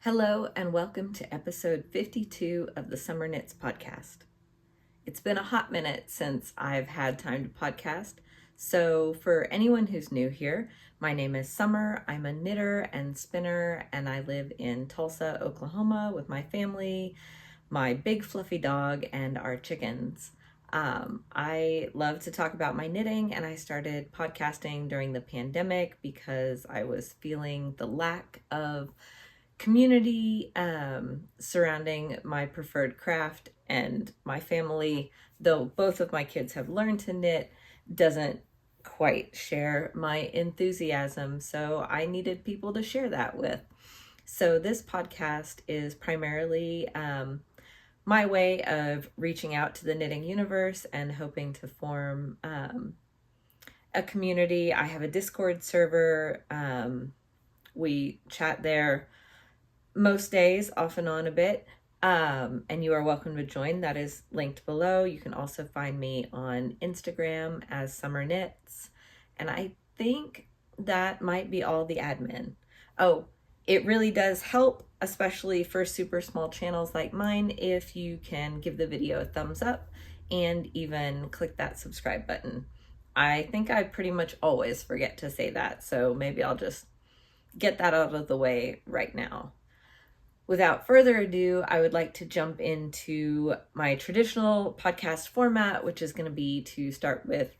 Hello and welcome to episode 52 of the SomerKnits podcast. It's been a hot minute since I've had time to podcast, so for anyone who's new here, my name is Summer. I'm a knitter and spinner, and I live in Tulsa, Oklahoma with my family, my big fluffy dog, and our chickens. I love to talk about my knitting, and I started podcasting during the pandemic because I was feeling the lack of community surrounding my preferred craft, and my family, though both of my kids have learned to knit, doesn't quite share my enthusiasm, so I needed people to share that with. So this podcast is primarily my way of reaching out to the knitting universe and hoping to form a community. I have a Discord server. We chat there most days, off and on a bit, and you are welcome to join. That is linked below. You can also find me on Instagram as SomerKnits, and I think that might be all the admin. Oh, it really does help, especially for super small channels like mine, if you can give the video a thumbs up and even click that subscribe button. I think I pretty much always forget to say that, so maybe I'll just get that out of the way right now. Without further ado, I would like to jump into my traditional podcast format, which is going to be to start with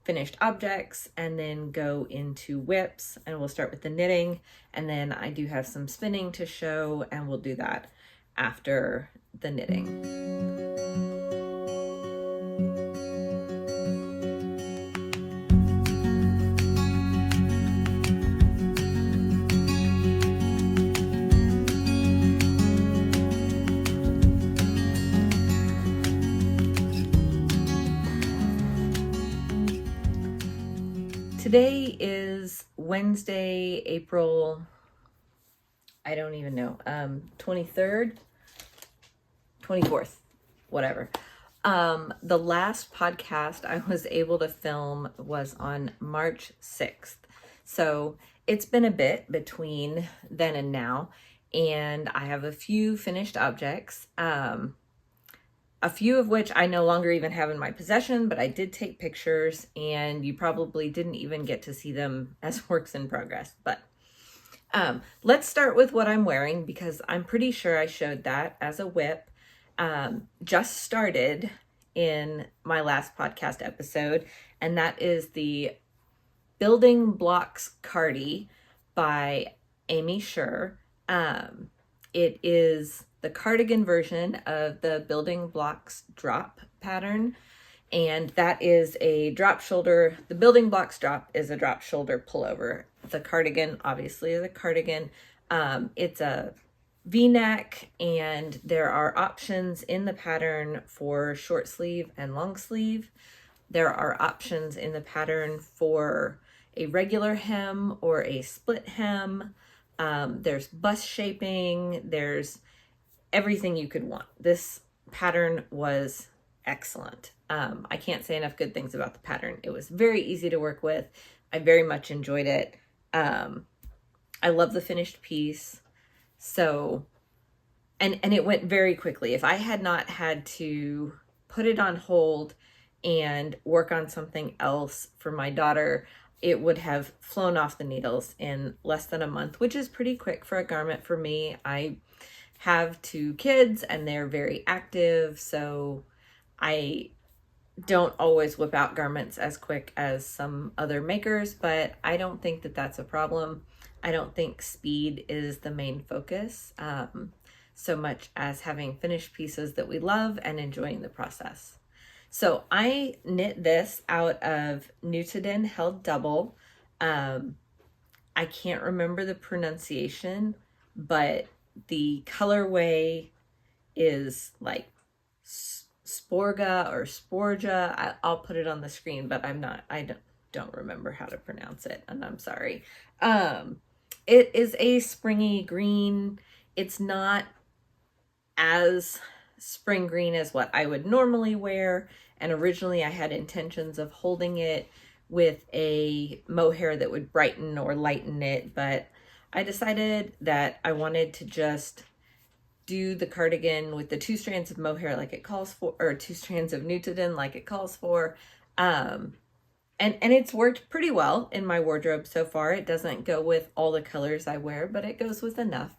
finished objects and then go into whips, and we'll start with the knitting, and then I do have some spinning to show, and we'll do that after the knitting. Today is Wednesday, April, I don't even know, 23rd, 24th, whatever. The last podcast I was able to film was on March 6th. So it's been a bit between then and now, and I have a few finished objects. A few of which I no longer even have in my possession, but I did take pictures, and you probably didn't even get to see them as works in progress. But let's start with what I'm wearing, because I'm pretty sure I showed that as a whip. Just started in my last podcast episode, and that is the Building Blocks Cardi by Aimee Sher. It is the cardigan version of the Building Blocks drop pattern, and that is a drop shoulder. The Building Blocks drop is a drop shoulder pullover. The cardigan obviously is a cardigan. It's a V-neck, and there are options in the pattern for short sleeve and long sleeve. There are options in the pattern for a regular hem or a split hem. There's bust shaping. There's everything you could want. This pattern was excellent. I can't say enough good things about the pattern. It was very easy to work with. I very much enjoyed it. I love the finished piece. So, and it went very quickly. If I had not had to put it on hold and work on something else for my daughter, it would have flown off the needles in less than a month, which is pretty quick for a garment for me. I have 2 kids and they're very active, so I don't always whip out garments as quick as some other makers, but I don't think that that's a problem. I don't think speed is the main focus, so much as having finished pieces that we love and enjoying the process. So I knit this out of Nutiden held double. I can't remember the pronunciation, but the colorway is like Sporga or Sporja. I'll put it on the screen, but I don't remember how to pronounce it, and I'm sorry. It is a springy green. It's not as spring green as what I would normally wear, and originally I had intentions of holding it with a mohair that would brighten or lighten it, but I decided that I wanted to just do the cardigan with the 2 strands of mohair like it calls for, or 2 strands of Nutiden like it calls for. And it's worked pretty well in my wardrobe so far. It doesn't go with all the colors I wear, but it goes with enough.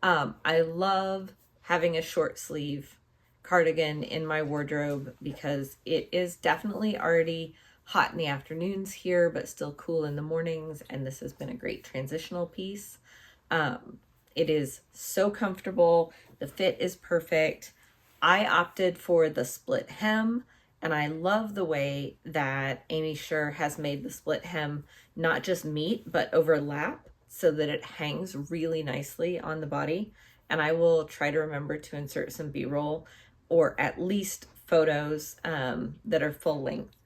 I love having a short sleeve cardigan in my wardrobe because it is definitely already hot in the afternoons here, but still cool in the mornings. And this has been a great transitional piece. It is so comfortable. The fit is perfect. I opted for the split hem, and I love the way that Aimee Sher has made the split hem not just meet, but overlap so that it hangs really nicely on the body. And I will try to remember to insert some B-roll or at least photos that are full length.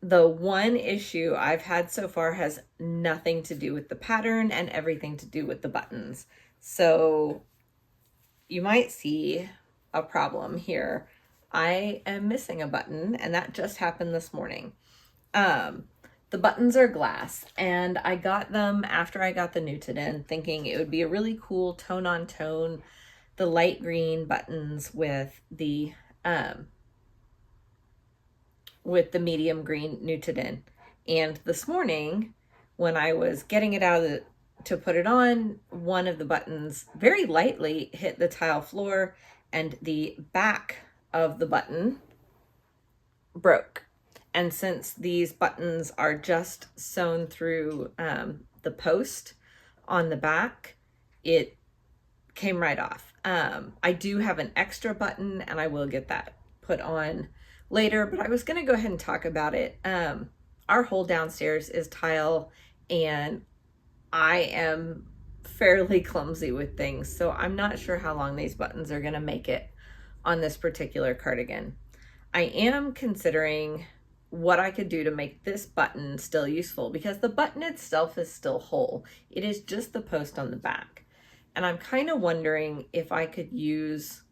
The one issue I've had so far has nothing to do with the pattern and everything to do with the buttons. So you might see a problem here. I am missing a button, and that just happened this morning. The buttons are glass, and I got them after I got the Nutiden, thinking it would be a really cool tone-on-tone, the light green buttons with the medium green Nutiden. And this morning, when I was getting it out of to put it on, one of the buttons very lightly hit the tile floor, and the back of the button broke. And since these buttons are just sewn through the post on the back, it came right off. I do have an extra button, and I will get that put on later, but I was going to go ahead and talk about it. Our whole downstairs is tile, and I am fairly clumsy with things, so I'm not sure how long these buttons are going to make it on this particular cardigan. I am considering what I could do to make this button still useful, because the button itself is still whole. It is just the post on the back. And I'm kind of wondering if I could use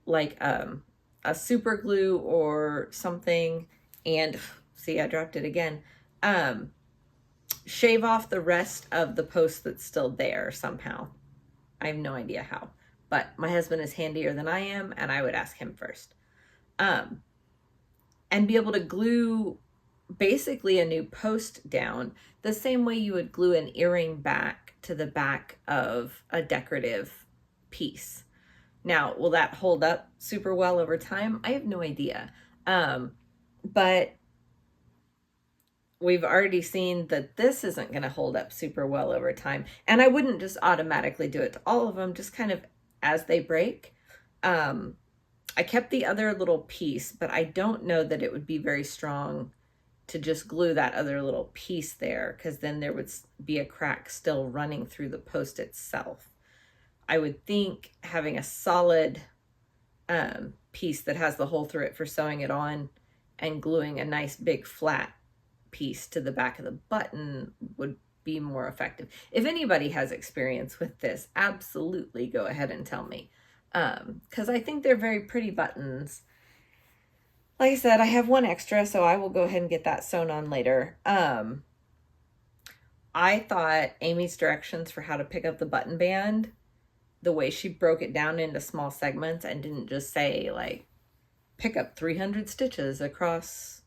like a super glue or something, and see, I dropped it again. Shave off the rest of the post that's still there somehow. I have no idea how, but my husband is handier than I am, and I would ask him first. And be able to glue basically a new post down the same way you would glue an earring back to the back of a decorative piece. Now, will that hold up super well over time? I have no idea. But we've already seen that this isn't going to hold up super well over time. And I wouldn't just automatically do it to all of them, just kind of as they break. I kept the other little piece, but I don't know that it would be very strong to just glue that other little piece there, because then there would be a crack still running through the post itself. I would think having a solid piece that has the hole through it for sewing it on and gluing a nice big flat piece to the back of the button would be more effective. If anybody has experience with this, absolutely go ahead and tell me. Because I think they're very pretty buttons. Like I said, I have one extra, so I will go ahead and get that sewn on later. I thought Aimee's directions for how to pick up the button band, the way she broke it down into small segments and didn't just say like, pick up 300 stitches across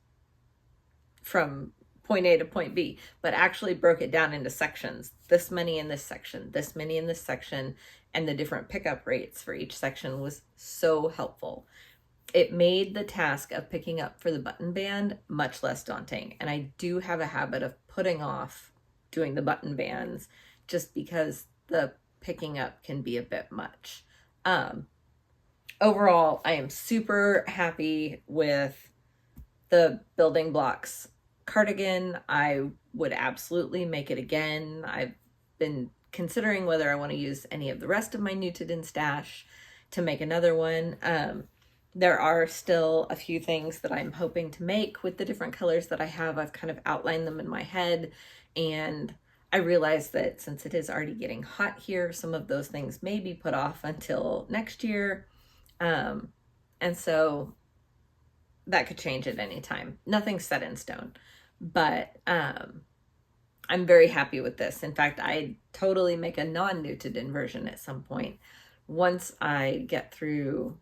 from point A to point B, but actually broke it down into sections. This many in this section, this many in this section, and the different pickup rates for each section was so helpful. It made the task of picking up for the button band much less daunting. And I do have a habit of putting off doing the button bands just because the picking up can be a bit much. Overall, I am super happy with the building blocks cardigan. I would absolutely make it again. I've been considering whether I want to use any of the rest of my Nutiden stash to make another one. There are still a few things that I'm hoping to make with the different colors that I have. I've kind of outlined them in my head, and I realize that since it is already getting hot here, some of those things may be put off until next year. And so that could change at any time. Nothing's set in stone, but I'm very happy with this. In fact, I'd totally make a non-Nutiden version at some point once I get through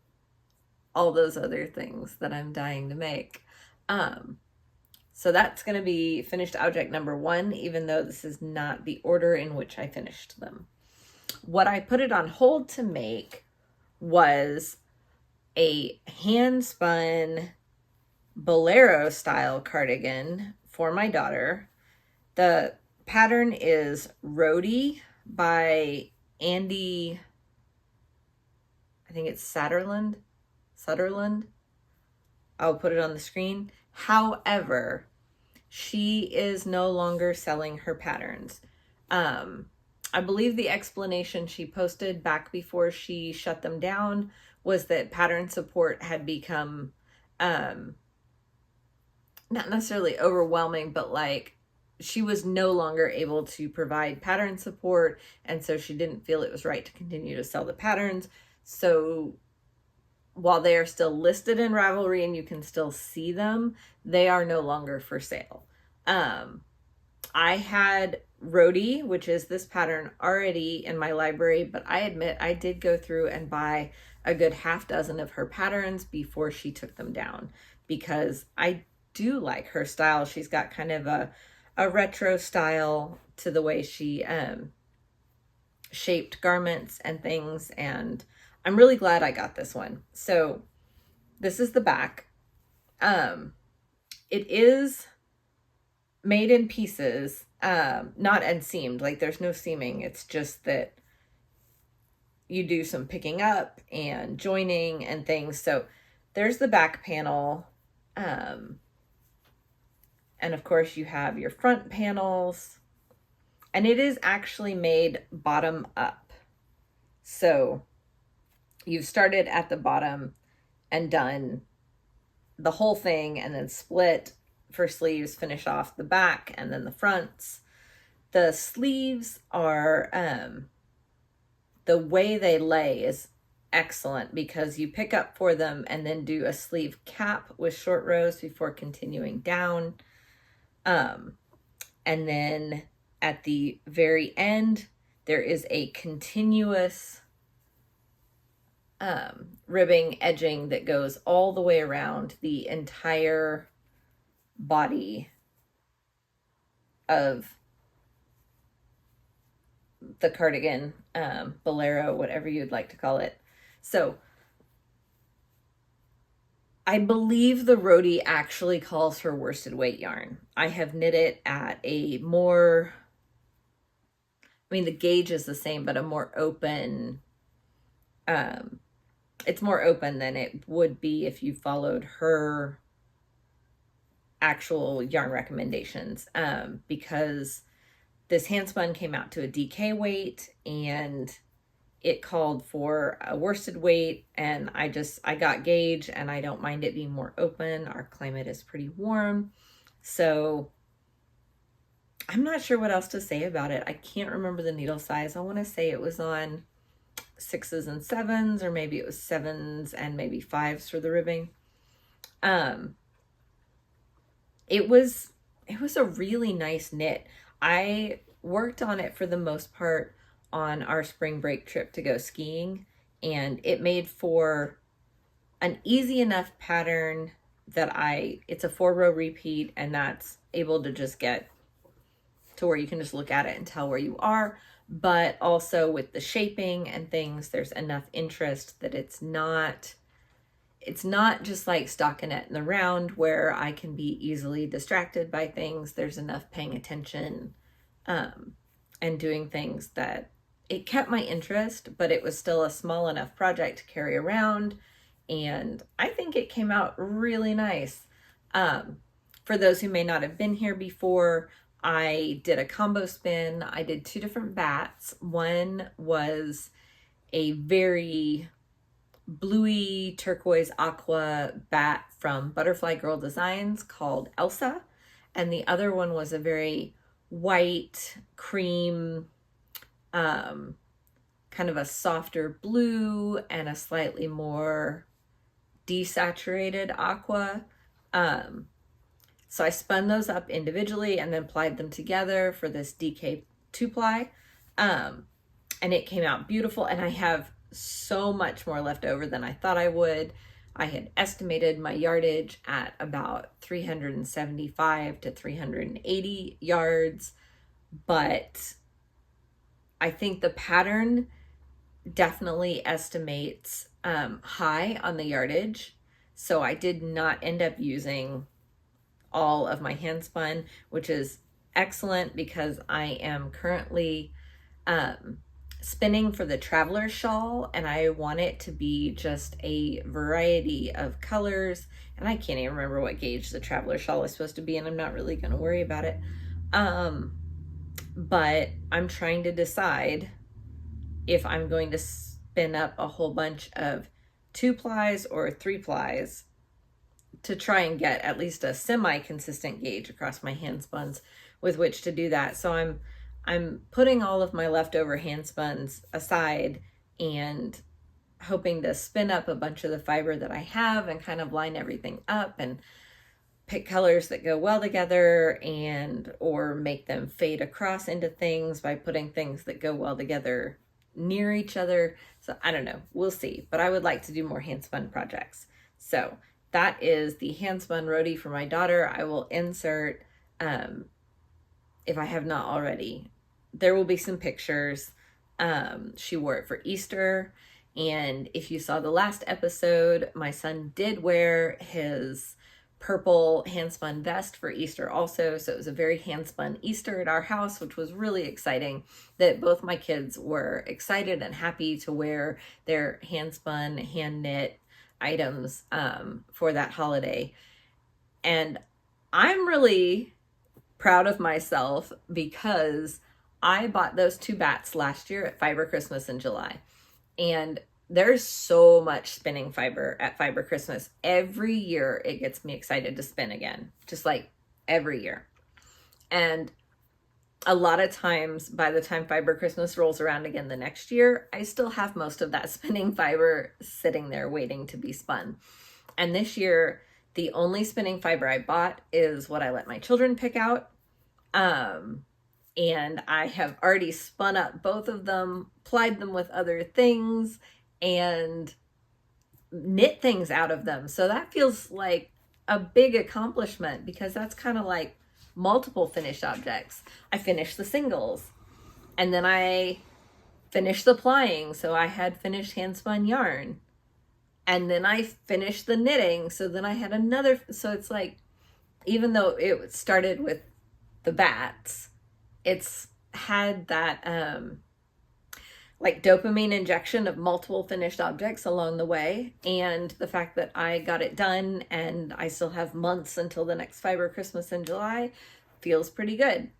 all those other things that I'm dying to make. So that's going to be finished object number 1, even though this is not the order in which I finished them. What I put it on hold to make was a hand-spun bolero style cardigan for my daughter. The pattern is Rhodey by Andy, I think it's Sutherland. I'll put it on the screen. However, she is no longer selling her patterns. I believe the explanation she posted back before she shut them down was that pattern support had become not necessarily overwhelming, but like she was no longer able to provide pattern support, and so she didn't feel it was right to continue to sell the patterns. So while they are still listed in Ravelry and you can still see them, they are no longer for sale. I had Rhodey, which is this pattern, already in my library, but I admit I did go through and buy a good half dozen of her patterns before she took them down, because I do like her style. She's got kind of a retro style to the way she shaped garments and things, and I'm really glad I got this one. So this is the back. It is made in pieces, not unseamed. Like there's no seaming. It's just that you do some picking up and joining and things. So there's the back panel. And of course you have your front panels, and it is actually made bottom up. So you've started at the bottom and done the whole thing, and then split for sleeves, finish off the back and then the fronts. The sleeves are, the way they lay is excellent, because you pick up for them and then do a sleeve cap with short rows before continuing down. And then at the very end, there is a continuous ribbing edging that goes all the way around the entire body of the cardigan, bolero, whatever you'd like to call it. So I believe the Rhodey actually calls for worsted weight yarn. I have knit it at a more, I mean, the gauge is the same, but a more open, it's more open than it would be if you followed her actual yarn recommendations, because this handspun came out to a DK weight and it called for a worsted weight, and I got gauge, and I don't mind it being more open. Our climate is pretty warm, so I'm not sure what else to say about it. I can't remember the needle size. I want to say it was on 6s and 7s, or maybe it was 7s and maybe 5s for the ribbing. It was a really nice knit. I worked on it for the most part on our spring break trip to go skiing, and it made for an easy enough pattern that it's a 4-row repeat, and that's able to just get to where you can just look at it and tell where you are. But also with the shaping and things, there's enough interest that it's not just like stockinette in the round where I can be easily distracted by things. There's enough paying attention and doing things that it kept my interest, but it was still a small enough project to carry around. And I think it came out really nice. For those who may not have been here before, I did a combo spin. I did 2 different bats. One was a very bluey turquoise aqua bat from Butterfly Girl Designs called Elsa, and the other one was a very white cream, kind of a softer blue and a slightly more desaturated aqua. So I spun those up individually and then plied them together for this DK 2-ply. And it came out beautiful, and I have so much more left over than I thought I would. I had estimated my yardage at about 375 to 380 yards, but I think the pattern definitely estimates high on the yardage. So I did not end up using all of my handspun, which is excellent because I am currently spinning for the traveler shawl, and I want it to be just a variety of colors, and I can't even remember what gauge the traveler shawl is supposed to be, and I'm not really going to worry about it. But I'm trying to decide if I'm going to spin up a whole bunch of 2-plies or 3-plies to try and get at least a semi-consistent gauge across my handspuns with which to do that. So I'm putting all of my leftover handspuns aside and hoping to spin up a bunch of the fiber that I have and kind of line everything up and pick colors that go well together, and or make them fade across into things by putting things that go well together near each other. So I don't know, we'll see, but I would like to do more handspun projects. So that is the handspun roadie for my daughter. I will insert, if I have not already, there will be some pictures. She wore it for Easter, and if you saw the last episode, my son did wear his purple handspun vest for Easter also. So it was a very handspun Easter at our house, which was really exciting that both my kids were excited and happy to wear their handspun, hand knit items for that holiday. And I'm really proud of myself because I bought those 2 bats last year at Fiber Christmas in July, and there's so much spinning fiber at Fiber Christmas. Every year it gets me excited to spin again, just like every year. And a lot of times by the time Fiber Christmas rolls around again the next year, I still have most of that spinning fiber sitting there waiting to be spun. And this year, the only spinning fiber I bought is what I let my children pick out. And I have already spun up both of them, plied them with other things, and knit things out of them. So that feels like a big accomplishment because that's kind of like multiple finished objects. I finished the singles, and then I finished the plying, so I had finished handspun yarn, and then I finished the knitting, so then I had another. So it's like, even though it started with the bats, it's had that like dopamine injection of multiple finished objects along the way, and the fact that I got it done and I still have months until the next Fiber Christmas in July feels pretty good.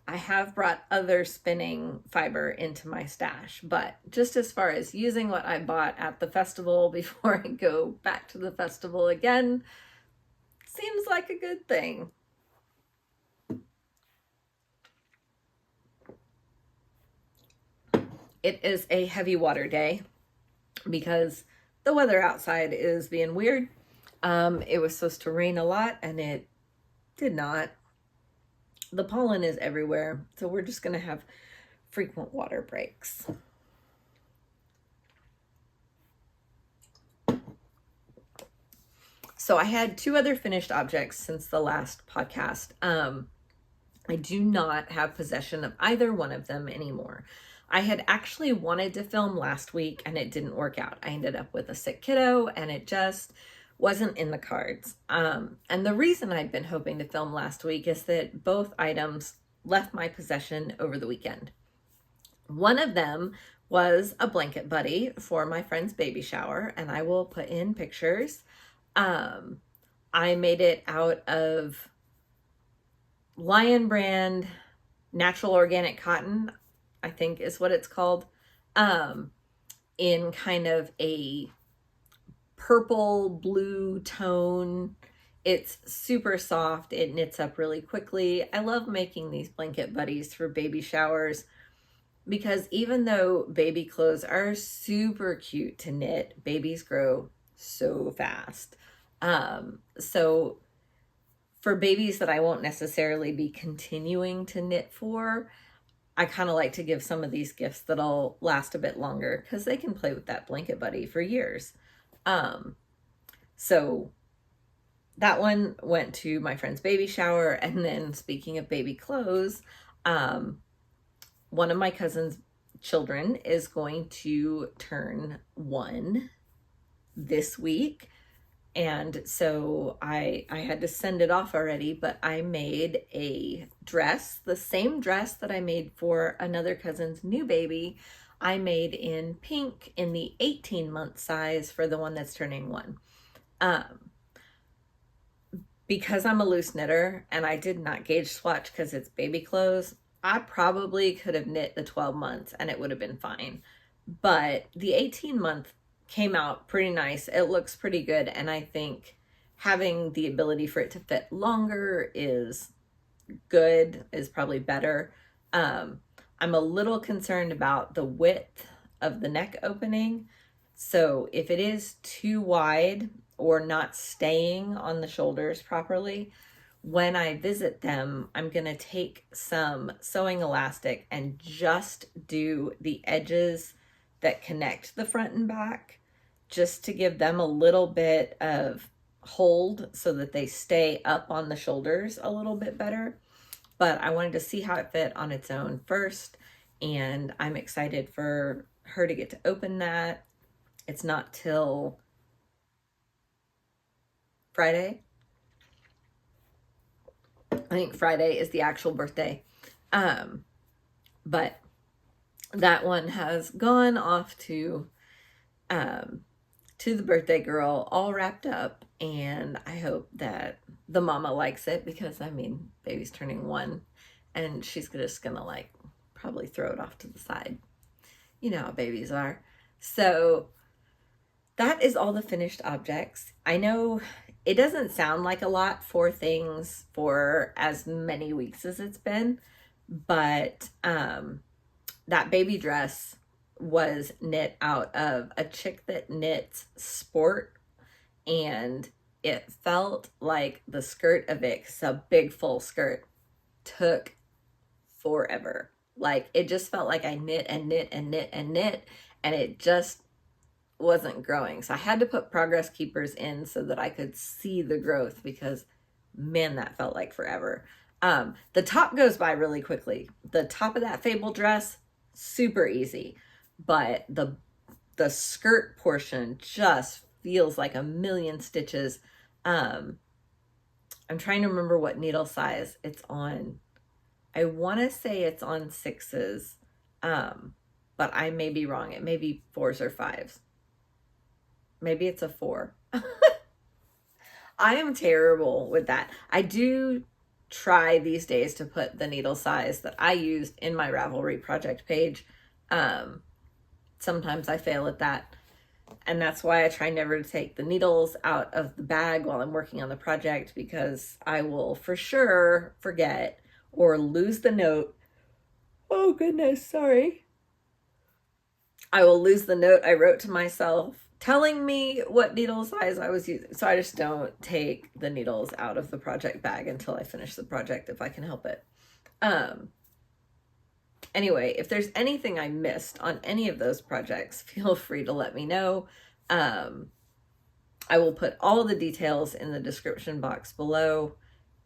I have brought other spinning fiber into my stash, but just as far as using what I bought at the festival before I go back to the festival again, seems like a good thing. It is a heavy water day because the weather outside is being weird. It was supposed to rain a lot and it did not. The pollen is everywhere, so we're just going to have frequent water breaks. So I had 2 other finished objects since the last podcast. I do not have possession of either one of them anymore. I had actually wanted to film last week and it didn't work out. I ended up with a sick kiddo and it just wasn't in the cards. And the reason I'd been hoping to film last week is that both items left my possession over the weekend. One of them was a blanket buddy for my friend's baby shower, and I will put in pictures. I made it out of Lion brand natural organic cotton, I think is what it's called, in kind of a purple blue tone. It's super soft. It knits up really quickly. I love making these blanket buddies for baby showers because even though baby clothes are super cute to knit, babies grow so fast. So for babies that I won't necessarily be continuing to knit for, I kind of like to give some of these gifts that'll last a bit longer because they can play with that blanket buddy for years. So that one went to my friend's baby shower. And then speaking of baby clothes, one of my cousin's children is going to turn 1 this week. And so I had to send it off already, but I made a dress, the same dress that I made for another cousin's new baby. I made in pink in the 18-month size for the one that's turning 1. Because I'm a loose knitter and I did not gauge swatch because it's baby clothes, I probably could have knit the 12 months and it would have been fine. But the 18-month came out pretty nice. It looks pretty good. And I think having the ability for it to fit longer is good, is probably better. I'm a little concerned about the width of the neck opening. So if it is too wide or not staying on the shoulders properly, when I visit them, I'm going to take some sewing elastic and just do the edges that connect the front and back, just to give them a little bit of hold so that they stay up on the shoulders a little bit better. But I wanted to see how it fit on its own first, and I'm excited for her to get to open that. It's not till Friday. I think Friday is the actual birthday. But that one has gone off to the birthday girl all wrapped up, and I hope that the mama likes it because, I mean, baby's turning 1 and she's just gonna like probably throw it off to the side. You know how babies are. So that is all the finished objects. I know it doesn't sound like a lot for things for as many weeks as it's been, but that baby dress was knit out of a chick that knits sport, and it felt like the skirt of it, 'cause a big full skirt, took forever. Like, it just felt like I knit and knit and knit and knit, and it just wasn't growing. So I had to put progress keepers in so that I could see the growth, because man, that felt like forever. The top goes by really quickly. The top of that Fable dress, super easy, but the skirt portion just feels like a million stitches. I'm trying to remember what needle size it's on. I want to say it's on 6s, but I may be wrong. It may be 4s or 5s. Maybe it's a 4. I am terrible with that. I do try these days to put the needle size that I used in my Ravelry project page. Sometimes I fail at that, and that's why I try never to take the needles out of the bag while I'm working on the project, because I will for sure forget or lose the note. Oh goodness, sorry. I will lose the note I wrote to myself telling me what needle size I was using. So I just don't take the needles out of the project bag until I finish the project, if I can help it. Anyway, if there's anything I missed on any of those projects, feel free to let me know. I will put all the details in the description box below,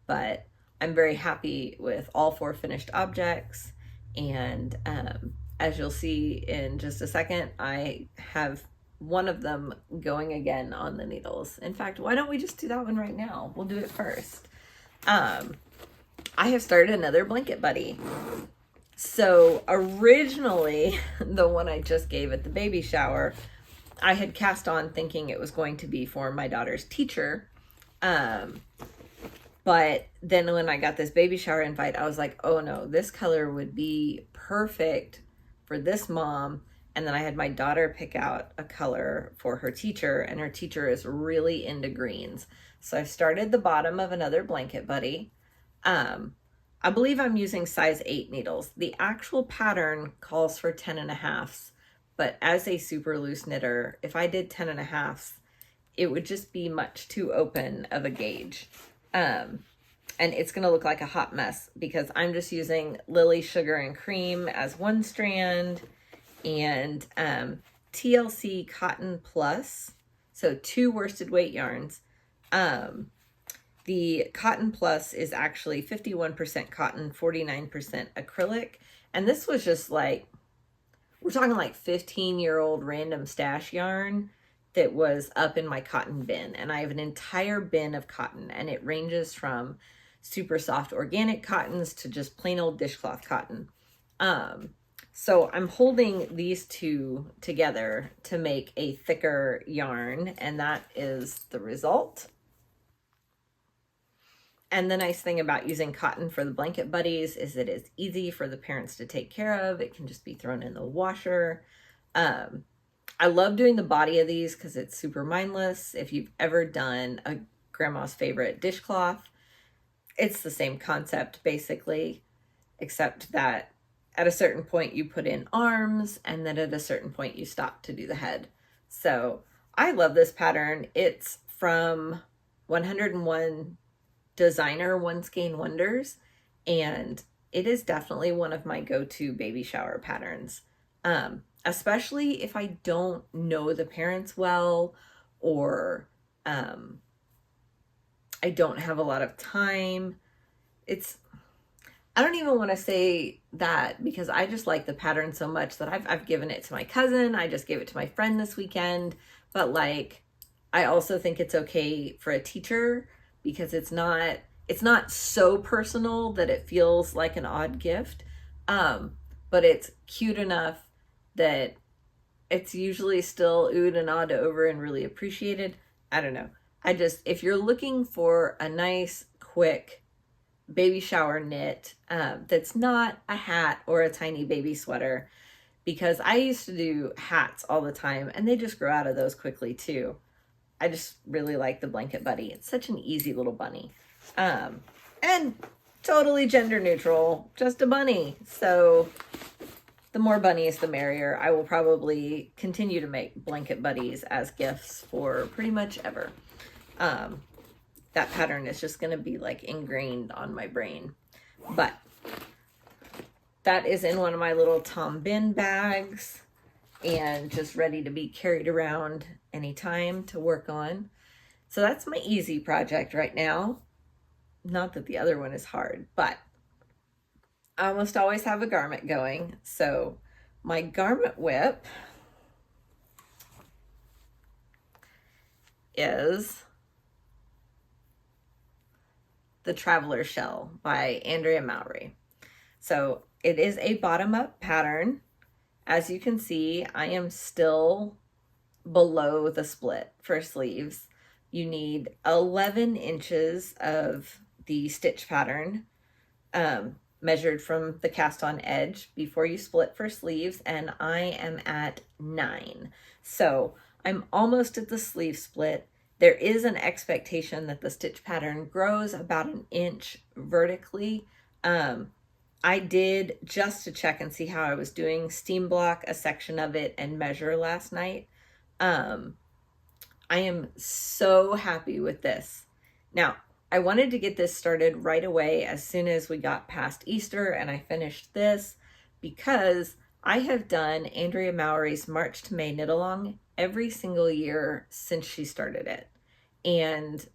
but I'm very happy with all 4 finished objects. And as you'll see in just a second, I have one of them going again on the needles. In fact, why don't we just do that one right now? We'll do it first. I have started another blanket buddy. So originally, the one I just gave at the baby shower, I had cast on thinking it was going to be for my daughter's teacher. But then when I got this baby shower invite, I was like, oh no, this color would be perfect for this mom. And then I had my daughter pick out a color for her teacher, and her teacher is really into greens. So I started the bottom of another blanket buddy. I believe I'm using size 8 needles. The actual pattern calls for 10.5s, but as a super loose knitter, if I did 10.5s, it would just be much too open of a gauge. and it's going to look like a hot mess because I'm just using Lily Sugar and Cream as one strand, and TLC Cotton Plus, so 2 worsted weight yarns. The Cotton Plus is actually 51% cotton, 49% acrylic, and this was just like, we're talking like 15-year-old random stash yarn that was up in my cotton bin, and I have an entire bin of cotton, and it ranges from super soft organic cottons to just plain old dishcloth cotton. So I'm holding these two together to make a thicker yarn, and that is the result. And the nice thing about using cotton for the blanket buddies is it is easy for the parents to take care of. It can just be thrown in the washer. I love doing the body of these because it's super mindless. If you've ever done a grandma's favorite dishcloth, it's the same concept basically, except that at a certain point you put in arms, and then at a certain point you stop to do the head. So I love this pattern. It's from 101 Designer One Skein Wonders, and it is definitely one of my go-to baby shower patterns. Especially if I don't know the parents well, or I don't have a lot of time. I don't even want to say that because I just like the pattern so much that I've given it to my cousin. I just gave it to my friend this weekend. But like, I also think it's okay for a teacher because it's not so personal that it feels like an odd gift. But it's cute enough that it's usually still oohed and awed over and really appreciated. I don't know. If you're looking for a nice, quick baby shower knit that's not a hat or a tiny baby sweater, because I used to do hats all the time and they just grow out of those quickly too. I just really like the Blanket Buddy. It's such an easy little bunny. And totally gender neutral, just a bunny. So the more bunnies, the merrier. I will probably continue to make blanket buddies as gifts for pretty much ever. That pattern is just going to be like ingrained on my brain. But that is in one of my little Tom bin bags and just ready to be carried around anytime to work on. So that's my easy project right now. Not that the other one is hard, but I almost always have a garment going. So my garment whip is the Traveler Shell by Andrea Mowry. So it is a bottom-up pattern. As you can see, I am still below the split for sleeves. You need 11 inches of the stitch pattern measured from the cast on edge before you split for sleeves, and I am at 9. So I'm almost at the sleeve split. There is an expectation that the stitch pattern grows about 1 inch vertically. I did, just to check and see how I was doing, steam block a section of it and measure last night. I am so happy with this. Now, I wanted to get this started right away as soon as we got past Easter and I finished this, because I have done Andrea Mowry's March to May knit along every single year since she started it. And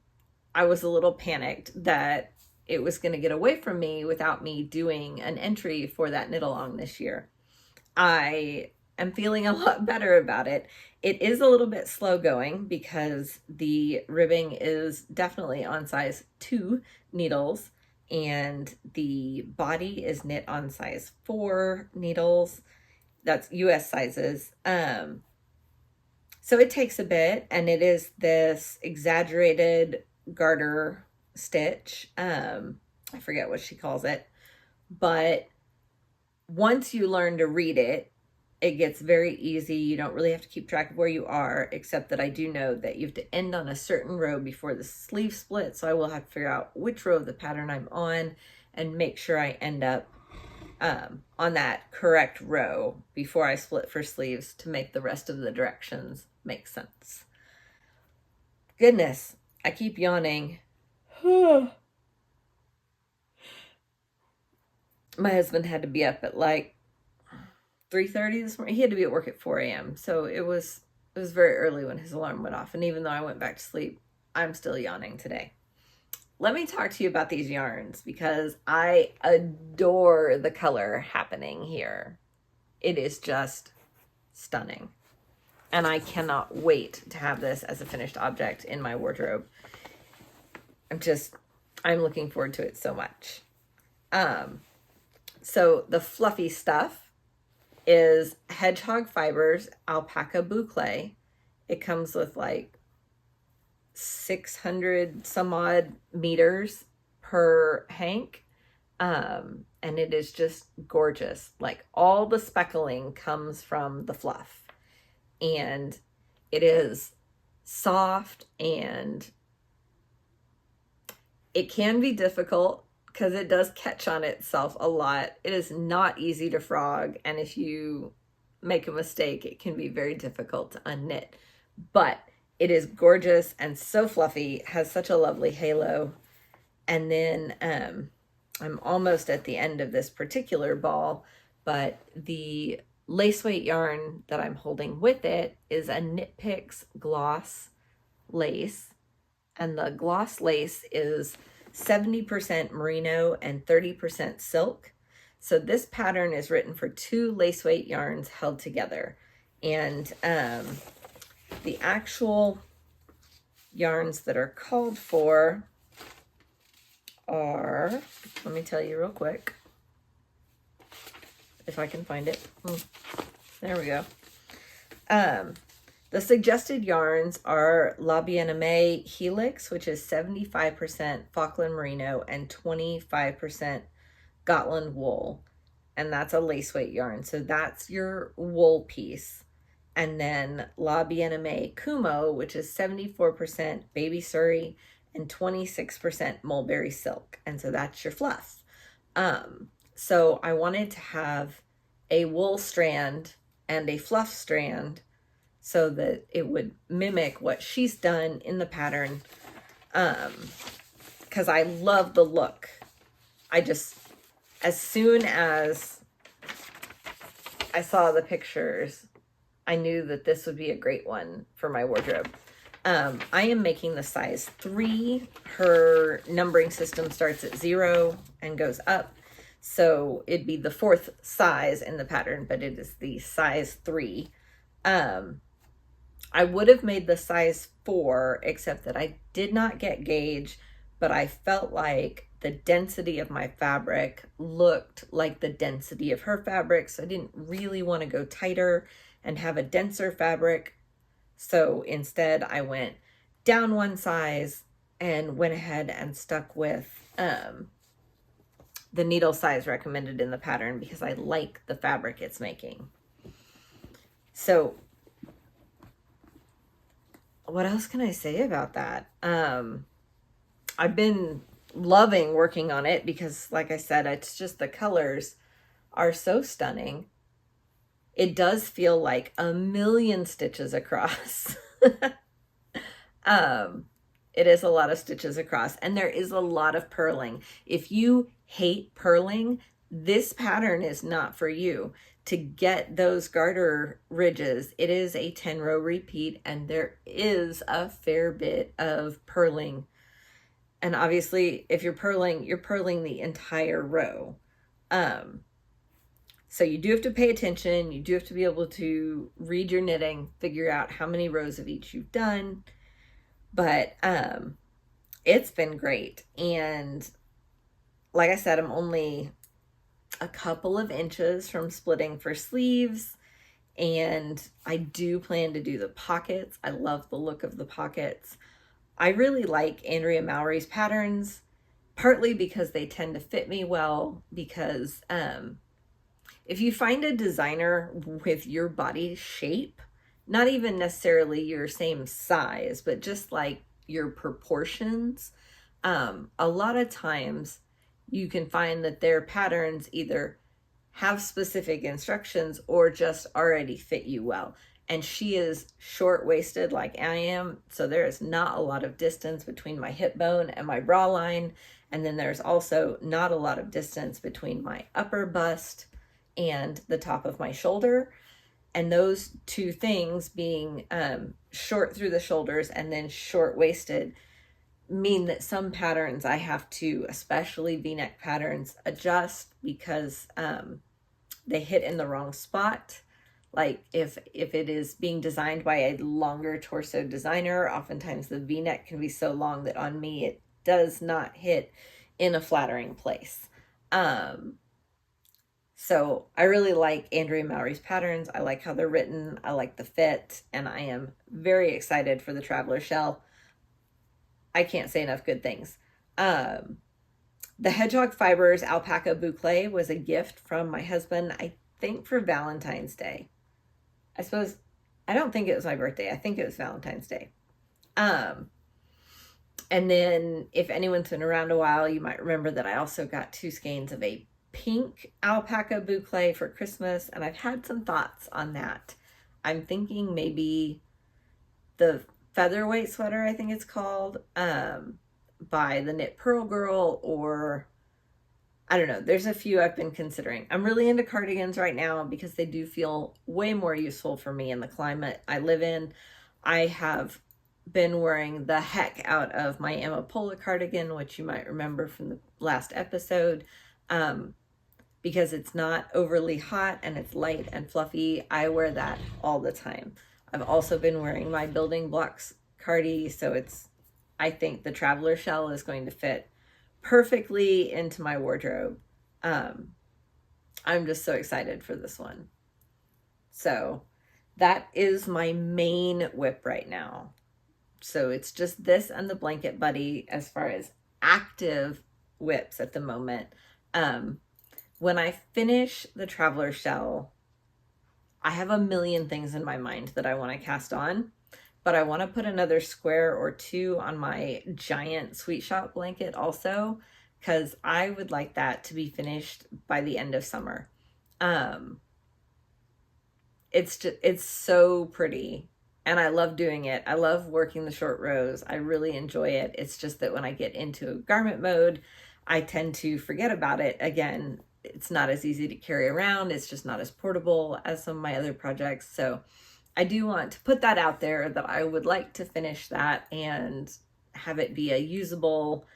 I was a little panicked that it was going to get away from me without me doing an entry for that knit along this year. I am feeling a lot better about it. It is a little bit slow going because the ribbing is definitely on size 2 needles and the body is knit on size 4 needles. That's US sizes. So it takes a bit, and it is this exaggerated garter stitch. I forget what she calls it, but once you learn to read it, it gets very easy. You don't really have to keep track of where you are, except that I do know that you have to end on a certain row before the sleeve split. So I will have to figure out which row of the pattern I'm on and make sure I end up on that correct row before I split for sleeves to make the rest of the directions make sense. Goodness, I keep yawning. my husband had to be up at like 3:30 this morning. He had to be at work at 4 a.m. So it was very early when his alarm went off. And even though I went back to sleep, I'm still yawning today. Let me talk to you about these yarns because I adore the color happening here. It is just stunning. And I cannot wait to have this as a finished object in my wardrobe. I'm looking forward to it so much. So the fluffy stuff is Hedgehoge Fibers Alpaca Boucle. It comes with like 600 some odd meters per hank. And it is just gorgeous. Like all the speckling comes from the fluff. And it is soft, and it can be difficult because it does catch on itself a lot. It is not easy to frog, and if you make a mistake, it can be very difficult to unknit. But it is gorgeous and so fluffy, has such a lovely halo. And then I'm almost at the end of this particular ball, but the lace weight yarn that I'm holding with it is a KnitPicks gloss lace, and the gloss lace is 70% merino and 30% silk. So this pattern is written for 2 lace weight yarns held together, and the actual yarns that are called for are, let me tell you real quick if I can find it. There we go. The suggested yarns are La Bien-Aimée Helix, which is 75% Falkland Merino and 25% Gotland wool. And that's a lace weight yarn. So that's your wool piece. And then La Bien-Aimée Kumo, which is 74% Baby Surrey and 26% mulberry silk. And so that's your fluff. So I wanted to have a wool strand and a fluff strand so that it would mimic what she's done in the pattern. Because I love the look. As soon as I saw the pictures, I knew that this would be a great one for my wardrobe. I am making the size 3. Her numbering system starts at 0 and goes up. So it'd be the 4th size in the pattern, but it is the size 3. I would have made the size 4, except that I did not get gauge, but I felt like the density of my fabric looked like the density of her fabric. So I didn't really want to go tighter and have a denser fabric. So instead I went down 1 size and went ahead and stuck with the needle size recommended in the pattern because I like the fabric it's making. So what else can I say about that? I've been loving working on it because, like I said, it's just the colors are so stunning. It does feel like a million stitches across. It is a lot of stitches across, and there is a lot of purling. If you hate purling, this pattern is not for you. To get those garter ridges, it is a 10-row repeat, and there is a fair bit of purling. And obviously, if you're purling the entire row. So you do have to pay attention. You do have to be able to read your knitting, figure out how many rows of each you've done. But it's been great. And like I said, I'm only a couple of inches from splitting for sleeves. And I do plan to do the pockets. I love the look of the pockets. I really like Andrea Mowry's patterns, partly because they tend to fit me well, because if you find a designer with your body shape, not even necessarily your same size, but just like your proportions, a lot of times you can find that their patterns either have specific instructions or just already fit you well. And she is short-waisted like I am, so there is not a lot of distance between my hip bone and my bra line, And then there's also not a lot of distance between my upper bust and the top of my shoulder. And those two things being short through the shoulders and then short-waisted mean that some patterns I have to, especially V-neck patterns, adjust because they hit in the wrong spot. Like if it is being designed by a longer torso designer, oftentimes the V-neck can be so long that on me it does not hit in a flattering place. So I really like Andrea Mowry's patterns. I like how they're written. I like the fit, and I am very excited for the Traveler Shell. I can't say enough good things. The Hedgehoge Fibers Alpaca Boucle was a gift from my husband, I think for Valentine's Day. I don't think it was my birthday. I think it was Valentine's Day. And then if anyone's been around a while, you might remember that I also got 2 skeins of a pink alpaca boucle for Christmas, and I've had some thoughts on that. I'm thinking maybe the featherweight sweater, I think it's called, by the Knit Pearl Girl, or I don't know. There's a few I've been considering. I'm really into cardigans right now because they do feel way more useful for me in the climate I live in. I have been wearing the heck out of my Amapola cardigan, which you might remember from the last episode, because it's not overly hot and it's light and fluffy. I wear that all the time. I've also been wearing my Building Blocks Cardi, so I think the Traveler Shell is going to fit perfectly into my wardrobe. I'm just so excited for this one. So that is my main whip right now. So it's just this and the Blanket Buddy as far as active whips at the moment. When I finish the Traveler Shell, I have a million things in my mind that I want to cast on, but I want to put another square or 2 on my giant Sweet Shop blanket also, because I would like that to be finished by the end of summer. It's so pretty, and I love doing it. I love working the short rows. I really enjoy it. It's just that when I get into garment mode, I tend to forget about it again. It's not as easy to carry around. It's just not as portable as some of my other projects. So I do want to put that out there that I would like to finish that and have it be a usable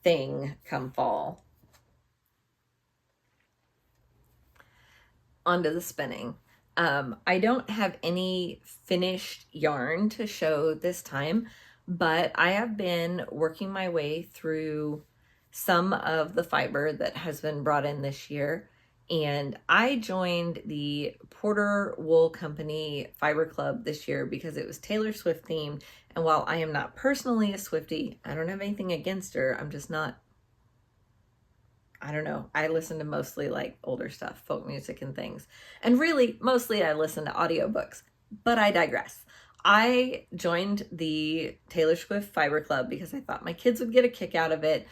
thing come fall. Onto the spinning. I don't have any finished yarn to show this time, but I have been working my way through some of the fiber that has been brought in this year. And I joined the Porter Wool Company Fiber Club this year because it was Taylor Swift themed. And while I am not personally a Swiftie, I don't have anything against her. I'm just not, I don't know. I listen to mostly like older stuff, folk music and things. And really, mostly I listen to audiobooks, but I digress. I joined the Taylor Swift Fiber Club because I thought my kids would get a kick out of it.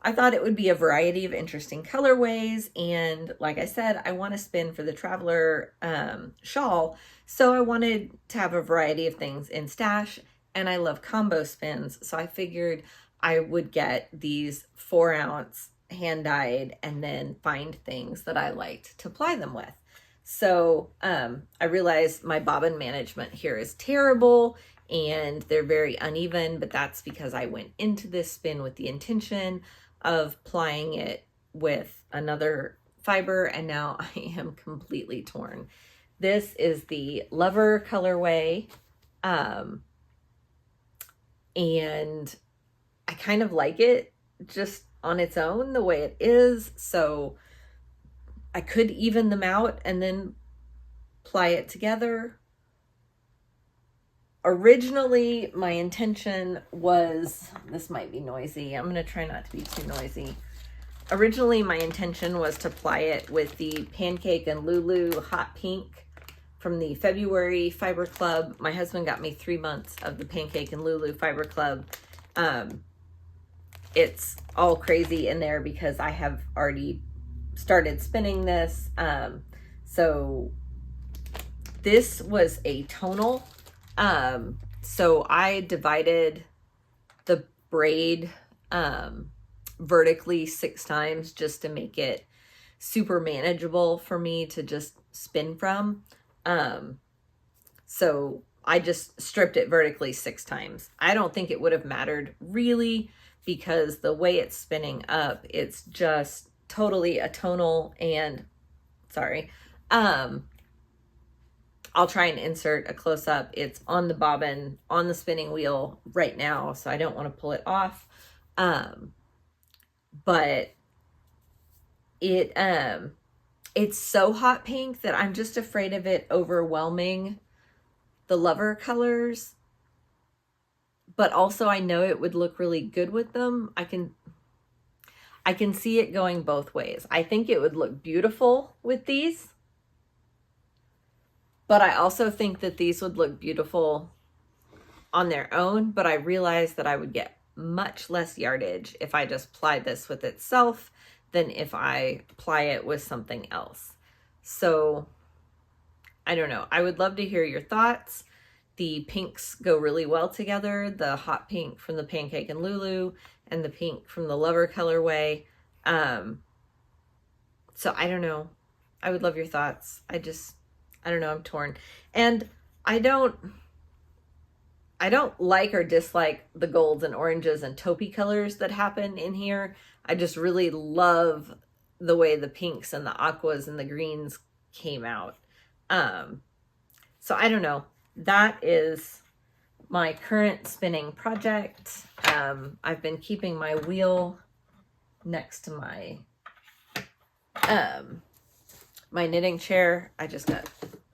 I thought it would be a variety of interesting colorways, and like I said, I want to spin for the Traveler shawl, so I wanted to have a variety of things in stash, and I love combo spins, so I figured I would get these 4-ounce hand-dyed and then find things that I liked to ply them with. So I realized my bobbin management here is terrible, and they're very uneven, but that's because I went into this spin with the intention of plying it with another fiber, and now I am completely torn. This is the Lover colorway, and I kind of like it just on its own the way it is, so I could even them out and then ply it together. Originally, my intention was, this might be noisy, I'm going to try not to be too noisy. Originally, my intention was to ply it with the Pancake and Lulu Hot Pink from the February Fiber Club. My husband got me 3 months of the Pancake and Lulu Fiber Club. It's all crazy in there because I have already started spinning this. So this was a tonal. So I divided the braid vertically 6 times just to make it super manageable for me to just spin from. So I just stripped it vertically 6 times. I don't think it would have mattered really, because the way it's spinning up, it's just totally atonal. And sorry, I'll try and insert a close-up. It's on the bobbin, on the spinning wheel right now, so I don't want to pull it off. But it's so hot pink that I'm just afraid of it overwhelming the Lover colors. But also I know it would look really good with them. I can see it going both ways. I think it would look beautiful with these, but I also think that these would look beautiful on their own. But I realized that I would get much less yardage if I just plied this with itself than if I apply it with something else. So I don't know. I would love to hear your thoughts. The pinks go really well together. The hot pink from the Pancake and Lulu and the pink from the Lover colorway. So I don't know. I would love your thoughts. I don't know. I'm torn. And I don't like or dislike the golds and oranges and taupey colors that happen in here. I just really love the way the pinks and the aquas and the greens came out. So I don't know. That is my current spinning project. I've been keeping my wheel next to my my knitting chair. I just got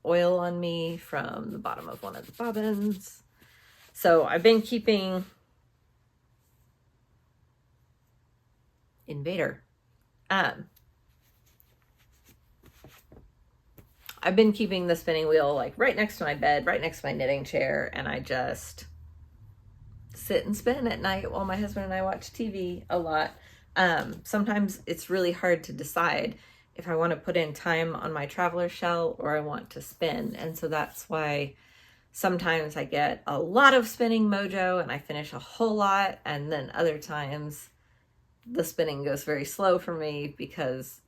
oil on me from the bottom of one of the bobbins. So I've been keeping Invader. I've been keeping the spinning wheel like right next to my bed, right next to my knitting chair, and I just sit and spin at night while my husband and I watch TV a lot. Sometimes it's really hard to decide if I want to put in time on my traveler shell or I want to spin. And so that's why sometimes I get a lot of spinning mojo and I finish a whole lot. And then other times the spinning goes very slow for me because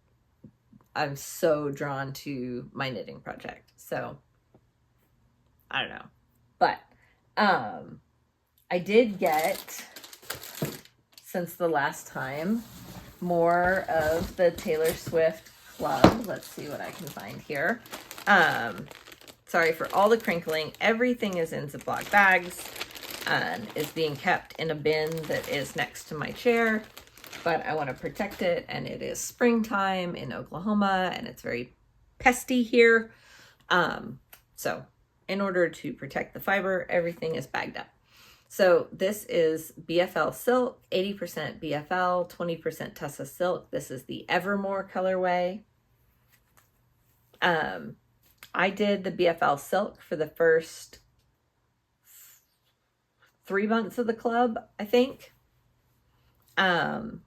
I'm so drawn to my knitting project. So I don't know. But I did get, since the last time, more of the Taylor Swift Club. Let's see what I can find here. Sorry for all the crinkling. Everything is in Ziploc bags and is being kept in a bin that is next to my chair. But I want to protect it, and it is springtime in Oklahoma, and it's very pesty here. So in order to protect the fiber, everything is bagged up. So this is BFL silk, 80% BFL, 20% Tussa silk. This is the Evermore colorway. I did the BFL silk for the first 3 months of the club, I think. And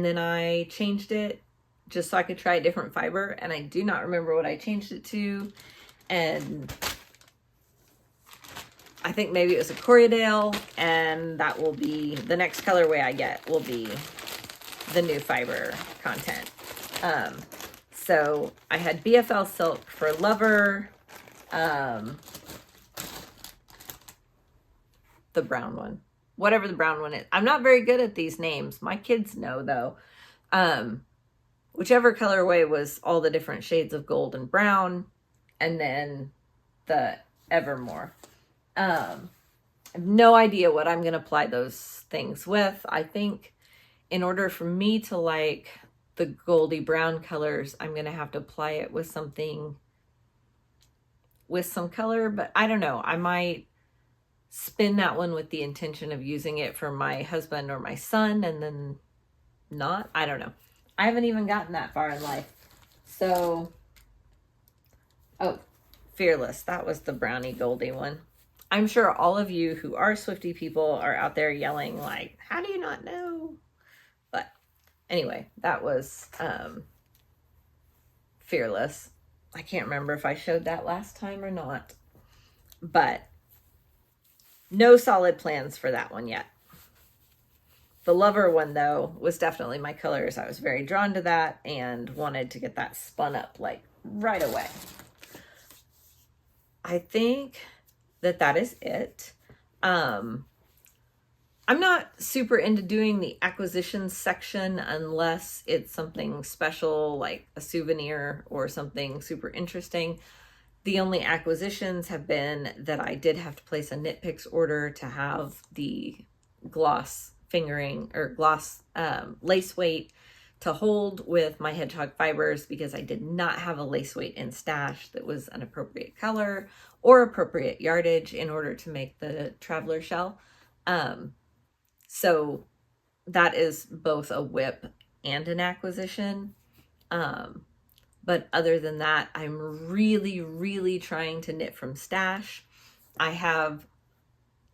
then I changed it just so I could try a different fiber, and I do not remember what I changed it to. And I think maybe it was a Corriedale, and that will be the next colorway I get will be the new fiber content. So I had BFL silk for Lover, the brown one, whatever the brown one is. I'm not very good at these names. My kids know though. Whichever colorway was all the different shades of gold and brown, and then the Evermore. I have no idea what I'm going to apply those things with. I think in order for me to like the goldy brown colors, I'm going to have to apply it with something with some color, but I don't know. I might spin that one with the intention of using it for my husband or my son and then not. I don't know. I haven't even gotten that far in life. So, oh, Fearless. That was the brownie goldy one. I'm sure all of you who are Swiftie people are out there yelling like, how do you not know? But anyway, that was Fearless. I can't remember if I showed that last time or not, but no solid plans for that one yet. The Lover one, though, was definitely my colors. I was very drawn to that and wanted to get that spun up like right away. I think that is it. I'm not super into doing the acquisitions section unless it's something special like a souvenir or something super interesting. The only acquisitions have been that I did have to place a KnitPicks order to have the gloss fingering or gloss lace weight to hold with my Hedgehoge fibers, because I did not have a lace weight in stash that was an appropriate color or appropriate yardage in order to make the traveler shell. So that is both a whip and an acquisition. But other than that, I'm really trying to knit from stash. I have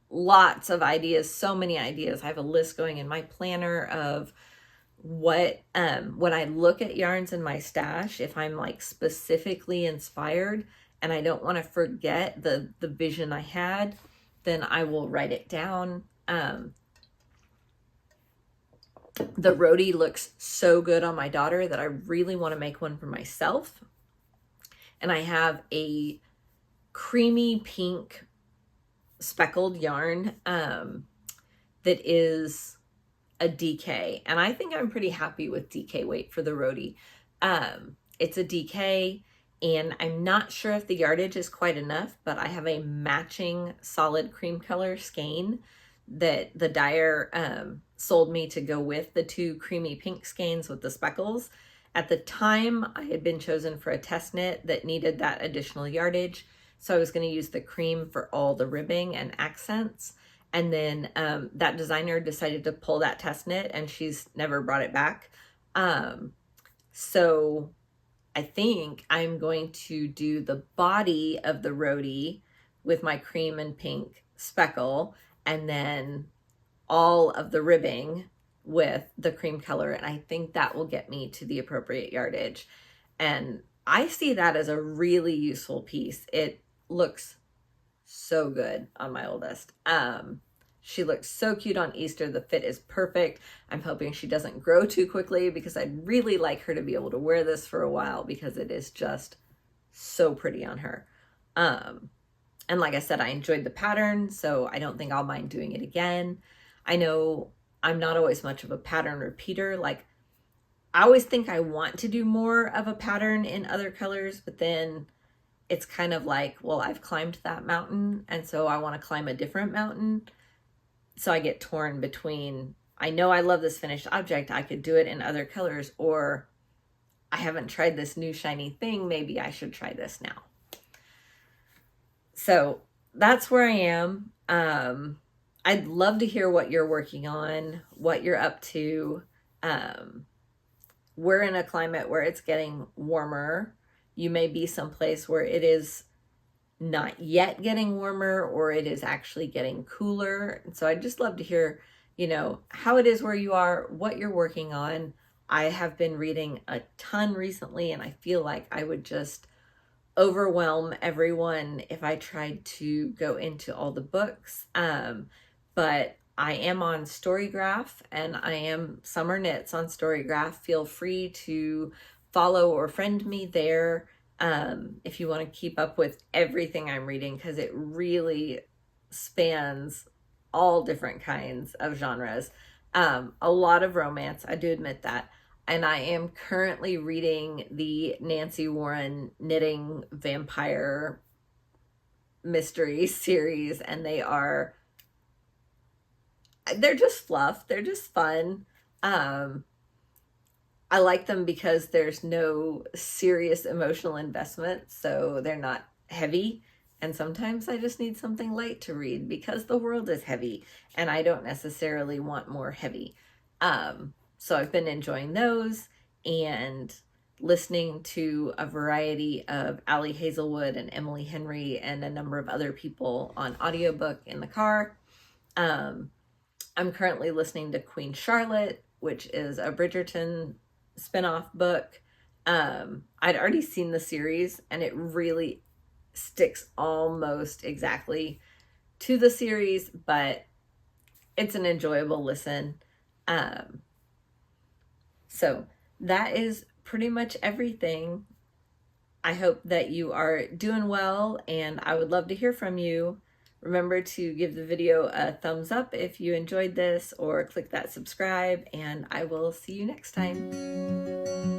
lots of ideas, so many ideas. I have a list going in my planner of what, when I look at yarns in my stash, if I'm like specifically inspired and I don't want to forget the vision I had, then I will write it down. The Rhodey looks so good on my daughter that I really want to make one for myself. And I have a creamy pink speckled yarn that is a DK. And I think I'm pretty happy with DK weight for the Rhodey. It's a DK, and I'm not sure if the yardage is quite enough, but I have a matching solid cream color skein that the dyer sold me to go with the two creamy pink skeins with the speckles. At the time, I had been chosen for a test knit that needed that additional yardage, so I was going to use the cream for all the ribbing and accents. And then that designer decided to pull that test knit, and she's never brought it back. So I think I'm going to do the body of the Rhodey with my cream and pink speckle, and then all of the ribbing with the cream color. And I think that will get me to the appropriate yardage. And I see that as a really useful piece. It looks so good on my oldest. She looks so cute on Easter. The fit is perfect. I'm hoping she doesn't grow too quickly, because I'd really like her to be able to wear this for a while, because it is just so pretty on her. And like I said, I enjoyed the pattern, so I don't think I'll mind doing it again. I know I'm not always much of a pattern repeater. Like, I always think I want to do more of a pattern in other colors, but then it's kind of like, well, I've climbed that mountain, and so I want to climb a different mountain. So I get torn between, I know I love this finished object, I could do it in other colors, or I haven't tried this new shiny thing, maybe I should try this now. So that's where I am. I'd love to hear what you're working on, what you're up to. We're in a climate where it's getting warmer. You may be someplace where it is not yet getting warmer, or it is actually getting cooler. And so I'd just love to hear, you know, how it is where you are, what you're working on. I have been reading a ton recently, and I feel like I would just overwhelm everyone if I tried to go into all the books. But I am on Storygraph, and I am SomerKnits on Storygraph. Feel free to follow or friend me there if you want to keep up with everything I'm reading, because it really spans all different kinds of genres. A lot of romance, I do admit that. And I am currently reading the Nancy Warren Knitting Vampire Mystery series, and they're just fluff. They're just fun. I like them because there's no serious emotional investment, so they're not heavy. And sometimes I just need something light to read because the world is heavy, and I don't necessarily want more heavy. So I've been enjoying those and listening to a variety of Ali Hazelwood and Emily Henry and a number of other people on audiobook in the car. I'm currently listening to Queen Charlotte, which is a Bridgerton spinoff book. I'd already seen the series, and it really sticks almost exactly to the series, but it's an enjoyable listen. So that is pretty much everything. I hope that you are doing well, and I would love to hear from you. Remember to give the video a thumbs up if you enjoyed this, or click that subscribe, and I will see you next time.